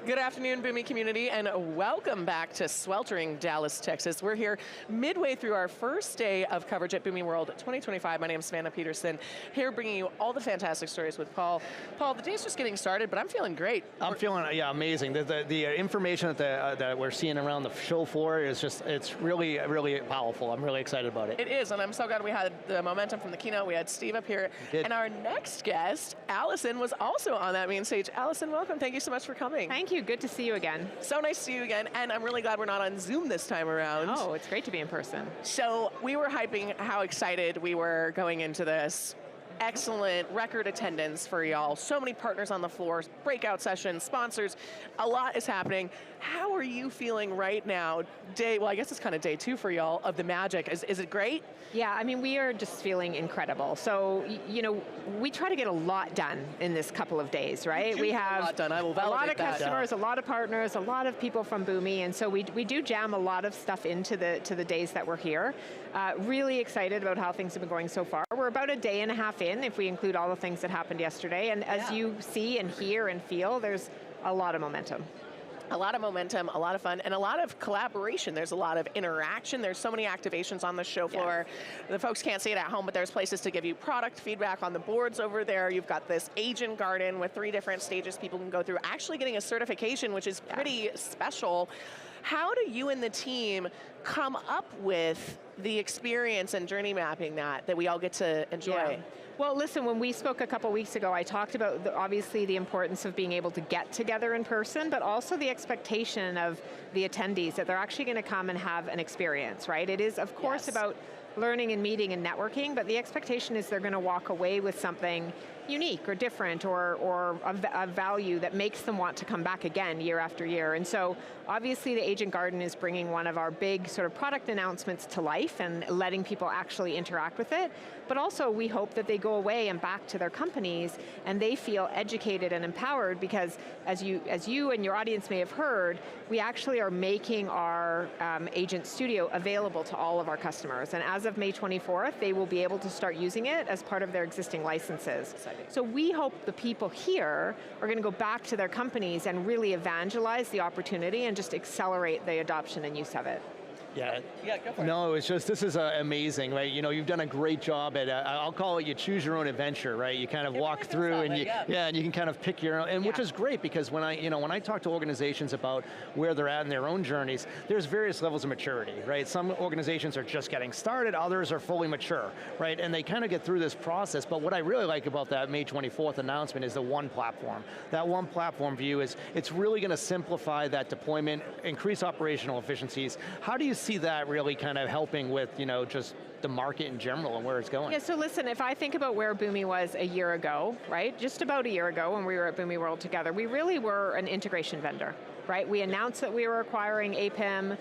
Good afternoon, Boomi community, and welcome back to sweltering Dallas, Texas. We're here midway through our first day of coverage at Boomi World 2025. My name is Savannah Peterson, here bringing you all the fantastic stories with Paul. Paul, the day's just getting started, but I'm feeling great. I'm feeling, yeah, amazing. The information that we're seeing around the show floor is just, it's really, really powerful. I'm really excited about it. It is, and I'm so glad we had the momentum from the keynote. We had Steve up here, and our next guest, Alison, was also on that main stage. Alison, welcome. Thank you so much for coming. Thank you. Good to see you again. So nice to see you again, and I'm really glad we're not on Zoom this time around. Oh, it's great to be in person. So we were hyping how excited we were going into this. Excellent record attendance for y'all. So many partners on the floor, breakout sessions, sponsors, a lot is happening. How are you feeling right now? Well, I guess it's kind of day two for y'all of the magic. Is it great? Yeah, I mean, we are just feeling incredible. So, you know, we try to get a lot done in this couple of days, right? We have a lot done. I will validate a lot of that. customers, a lot of partners, a lot of people from Boomi, and so we do jam a lot of stuff into the days that we're here. Really excited about how things have been going so far. We're about a day and a half in, if we include all the things that happened yesterday, and as you see and hear and feel, there's a lot of momentum. A lot of momentum, a lot of fun, and a lot of collaboration. There's a lot of interaction. There's so many activations on the show floor. Yes. The folks can't see it at home, but there's places to give you product feedback on the boards over there. You've got this agent garden with 3 different stages people can go through, actually getting a certification, which is pretty special. How do you and the team come up with the experience and journey mapping that we all get to enjoy? Yeah. Well, listen, when we spoke a couple weeks ago, I talked about, obviously, the importance of being able to get together in person, but also the expectation of the attendees that they're actually going to come and have an experience, right? It is, of course, about learning and meeting and networking, but the expectation is they're going to walk away with something unique or different or a value that makes them want to come back again year after year. And so obviously the Agent Garden is bringing one of our big sort of product announcements to life and letting people actually interact with it. But also we hope that they go away and back to their companies and they feel educated and empowered, because as you and your audience may have heard, we actually are making our Agent Studio available to all of our customers. And as of May 24th, they will be able to start using it as part of their existing licenses. So we hope the people here are going to go back to their companies and really evangelize the opportunity and just accelerate the adoption and use of it. Yeah, go for it. No, it's just, this is amazing, right? You know, you've done a great job at, I'll call it, you choose your own adventure, right? You kind of walk through and and you can kind of pick your own, and which is great, because when I talk to organizations about where they're at in their own journeys, there's various levels of maturity, right? Some organizations are just getting started, others are fully mature, right? And they kind of get through this process, but what I really like about that May 24th announcement is the one platform. That one platform view is, it's really going to simplify that deployment, increase operational efficiencies. How do you see that really kind of helping with, just the market in general and where it's going? Yeah, so listen, if I think about where Boomi was a year ago, right? Just about a year ago when we were at Boomi World together, we really were an integration vendor, right? We announced that we were acquiring APIM.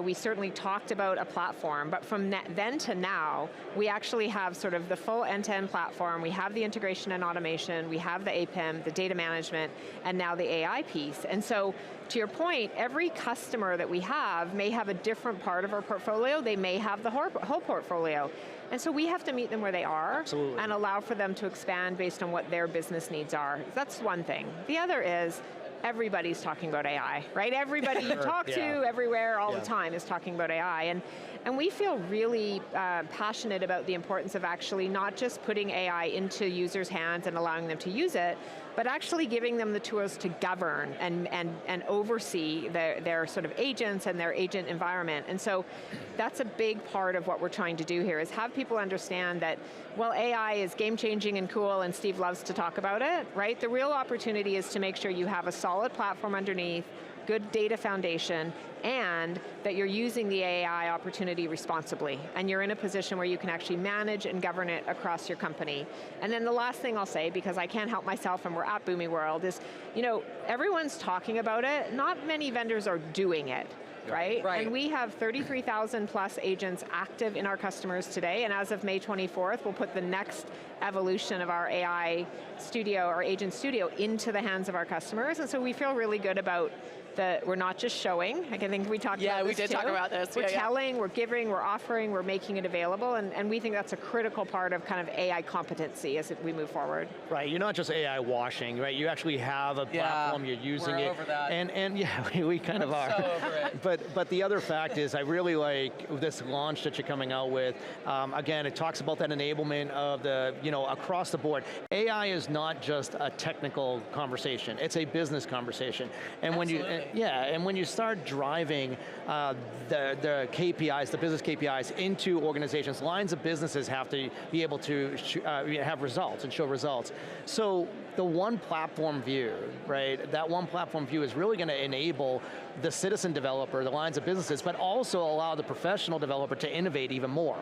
We certainly talked about a platform, but from then to now, we actually have sort of the full end-to-end platform. We have the integration and automation, we have the APIM, the data management, and now the AI piece. And so, to your point, every customer that we have may have a different part of our portfolio. They may have the whole portfolio. And so we have to meet them where they are. Absolutely. And allow for them to expand based on what their business needs are. That's one thing. The other is, everybody's talking about AI, right? Everybody you talk to everywhere all the time is talking about AI. And we feel really passionate about the importance of actually not just putting AI into users' hands and allowing them to use it, but actually giving them the tools to govern and oversee their sort of agents and their agent environment. And so that's a big part of what we're trying to do here, is have people understand that, well, AI is game-changing and cool, and Steve loves to talk about it, right? The real opportunity is to make sure you have a solid platform underneath, good data foundation, and that you're using the AI opportunity responsibly, and you're in a position where you can actually manage and govern it across your company. And then the last thing I'll say, because I can't help myself and we're at Boomi World, is everyone's talking about it, not many vendors are doing it. Right? And we have 33,000 plus agents active in our customers today, and as of May 24th, we'll put the next evolution of our AI studio, our agent studio, into the hands of our customers, and so we feel really good about we're not just showing. I think we talked about this Yeah, we did talk about this. We're telling, we're giving, we're offering, we're making it available, and we think that's a critical part of kind of AI competency as we move forward. Right, you're not just AI washing, right? You actually have a platform, you're using it. We're over that. And yeah, we kind of are. So over it. But the other fact is, I really like this launch that you're coming out with. Again, it talks about that enablement of the, across the board. AI is not just a technical conversation, it's a business conversation. And when you start driving the KPIs, the business KPIs into organizations, lines of businesses have to be able to have results and show results. So the one platform view, right, that one platform view is really going to enable the citizen developer, the lines of businesses, but also allow the professional developer to innovate even more,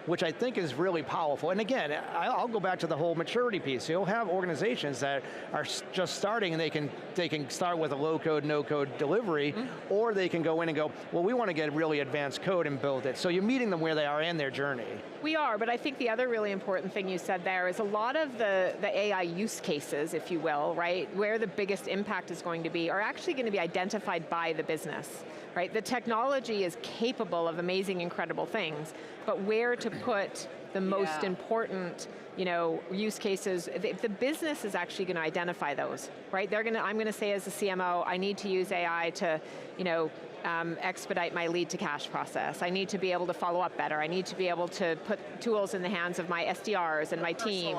which I think is really powerful. And again, I'll go back to the whole maturity piece. You'll have organizations that are just starting and they can start with a low code, no code delivery, or they can go in and go, well, we want to get really advanced code and build it. So you're meeting them where they are in their journey. We are, but I think the other really important thing you said there is a lot of the AI use cases, if you will, right, where the biggest impact is going to be are actually going to be identified by the business, right? The technology is capable of amazing, incredible things, but where to put the most important use cases, the business is actually going to identify those, right? I'm going to say as a CMO, I need to use AI to, expedite my lead to cash process. I need to be able to follow up better. I need to be able to put tools in the hands of my SDRs and my team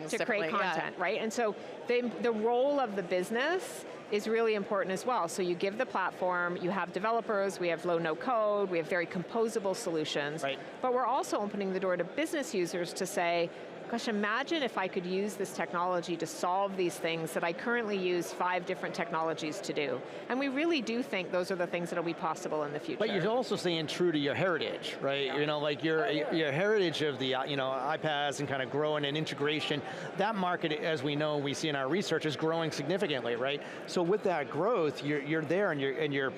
to create content, right? And so the role of the business is really important as well. So you give the platform, you have developers, we have low, no code, we have very composable solutions, but we're also opening the door to business users to say, gosh, imagine if I could use this technology to solve these things that I currently use 5 different technologies to do. And we really do think those are the things that will be possible in the future. But you're also staying true to your heritage, right? Yeah. Like your heritage of the iPads and kind of growing and integration, that market, as we know, we see in our research, is growing significantly, right? So with that growth, you're there and you're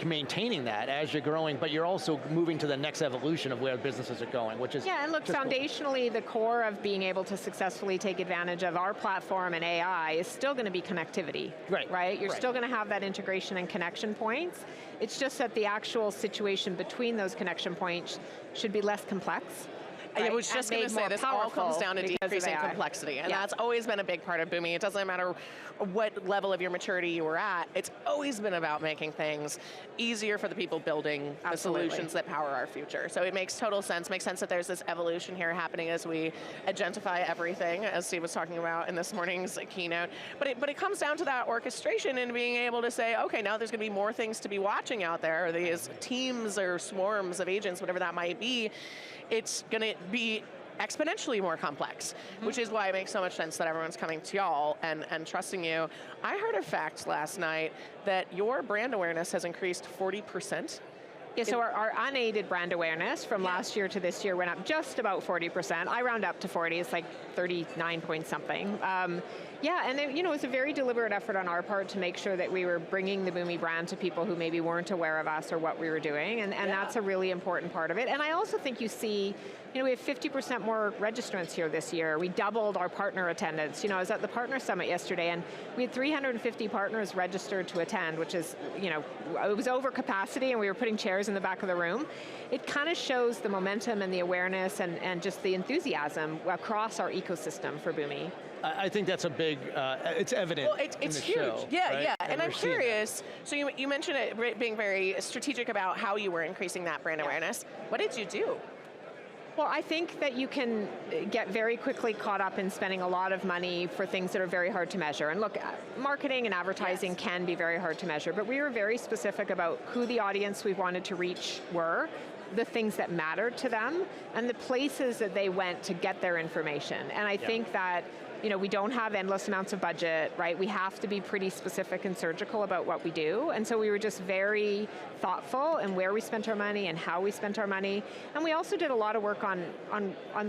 maintaining that as you're growing, but you're also moving to the next evolution of where businesses are going, which is and look, foundationally, cool. The core of being able to successfully take advantage of our platform and AI is still going to be connectivity, right? You're still going to have that integration and connection points. It's just that the actual situation between those connection points should be less complex. I was just going to say, this all comes down to decreasing complexity, and that's always been a big part of Boomi. It doesn't matter what level of your maturity you were at, it's always been about making things easier for the people building the solutions that power our future. So it makes total sense, makes sense that there's this evolution here happening as we agentify everything, as Steve was talking about in this morning's keynote. But it comes down to that orchestration and being able to say, okay, now there's going to be more things to be watching out there, these teams or swarms of agents, whatever that might be. It's going to be exponentially more complex, which is why it makes so much sense that everyone's coming to y'all and trusting you. I heard a fact last night that your brand awareness has increased 40%. Yeah, so our unaided brand awareness from last year to this year went up just about 40%. I round up to 40, it's like 39 point something. Yeah, and it was a very deliberate effort on our part to make sure that we were bringing the Boomi brand to people who maybe weren't aware of us or what we were doing, and that's a really important part of it. And I also think you see, we have 50% more registrants here this year. We doubled our partner attendance. I was at the Partner Summit yesterday, and we had 350 partners registered to attend, which is, it was over capacity, and we were putting chairs in the back of the room. It kind of shows the momentum and the awareness and just the enthusiasm across our ecosystem for Boomi. I think that's a big, it's evident. Well, it's huge. Show, yeah, right? yeah. And I'm curious, so you mentioned it being very strategic about how you were increasing that brand awareness. What did you do? Well, I think that you can get very quickly caught up in spending a lot of money for things that are very hard to measure. And look, marketing and advertising can be very hard to measure, but we were very specific about who the audience we wanted to reach were, the things that mattered to them, and the places that they went to get their information. And I think that we don't have endless amounts of budget, right? We have to be pretty specific and surgical about what we do. And so we were just very thoughtful in where we spent our money and how we spent our money. And we also did a lot of work on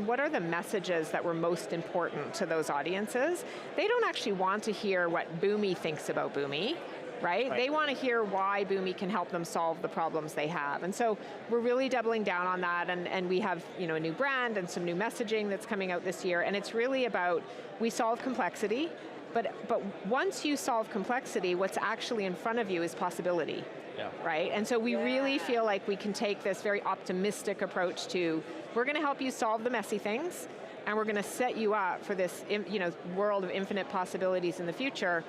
what are the messages that were most important to those audiences. They don't actually want to hear what Boomi thinks about Boomi. Right? They want to hear why Boomi can help them solve the problems they have. And so we're really doubling down on that, and we have a new brand and some new messaging that's coming out this year, and it's really about, we solve complexity, But once you solve complexity, what's actually in front of you is possibility. Yeah. Right? And so we really feel like we can take this very optimistic approach to, we're going to help you solve the messy things, and we're going to set you up for this world of infinite possibilities in the future,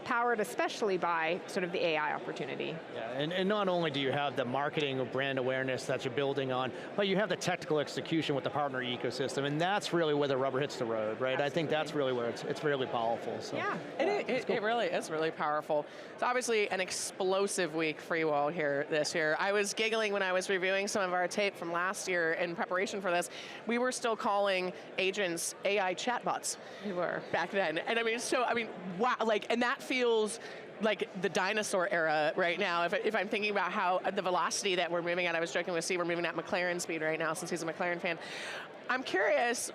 powered especially by sort of the AI opportunity. Yeah, and not only do you have the marketing or brand awareness that you're building on, but you have the technical execution with the partner ecosystem, and that's really where the rubber hits the road, right? Absolutely. I think that's really where it's really powerful. So. Yeah. It really is really powerful. It's obviously an explosive week for you all here this year. I was giggling when I was reviewing some of our tape from last year in preparation for this. We were still calling agents AI chatbots. We were. Back then. And wow, and that feels like the dinosaur era right now. If I'm thinking about how the velocity that we're moving at, I was joking with Steve, we're moving at McLaren speed right now since he's a McLaren fan. I'm curious,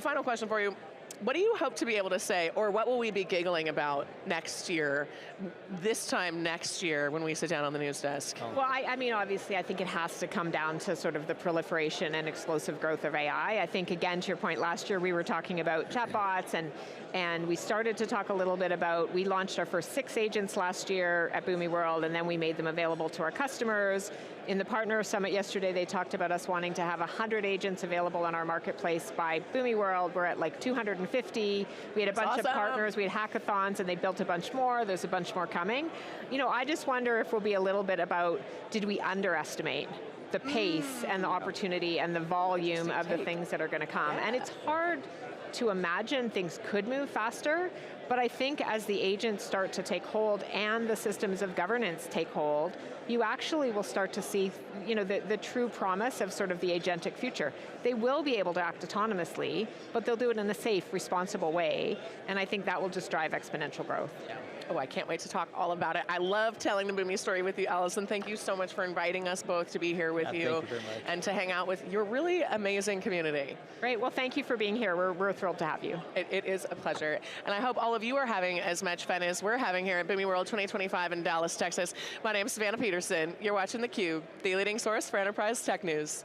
final question for you, what do you hope to be able to say, or what will we be giggling about next year, this time next year when we sit down on the news desk? Well, I mean, obviously, I think it has to come down to sort of the proliferation and explosive growth of AI. I think, again, to your point, last year we were talking about chatbots, and we started to talk a little bit about, we launched our first 6 agents last year at Boomi World, and then we made them available to our customers. In the Partner Summit yesterday, they talked about us wanting to have 100 agents available on our marketplace by Boomi World. We're at like 250. We had a bunch of partners, we had hackathons, and they built a bunch more. There's a bunch more coming. I just wonder if we'll be a little bit about, did we underestimate the pace and the opportunity and the volume of the things that are going to come? And it's hard to imagine things could move faster, but I think as the agents start to take hold and the systems of governance take hold, you actually will start to see the true promise of sort of the agentic future. They will be able to act autonomously, but they'll do it in a safe, responsible way, and I think that will just drive exponential growth. Yeah. Oh, I can't wait to talk all about it. I love telling the Boomi story with you, Alison. Thank you so much for inviting us both to be here with you. Thank you very much. And to hang out with your really amazing community. Great, well thank you for being here. We're thrilled to have you. It is a pleasure. And I hope all of you are having as much fun as we're having here at Boomi World 2025 in Dallas, Texas. My name is Savannah Peterson. You're watching theCUBE, the leading source for enterprise tech news.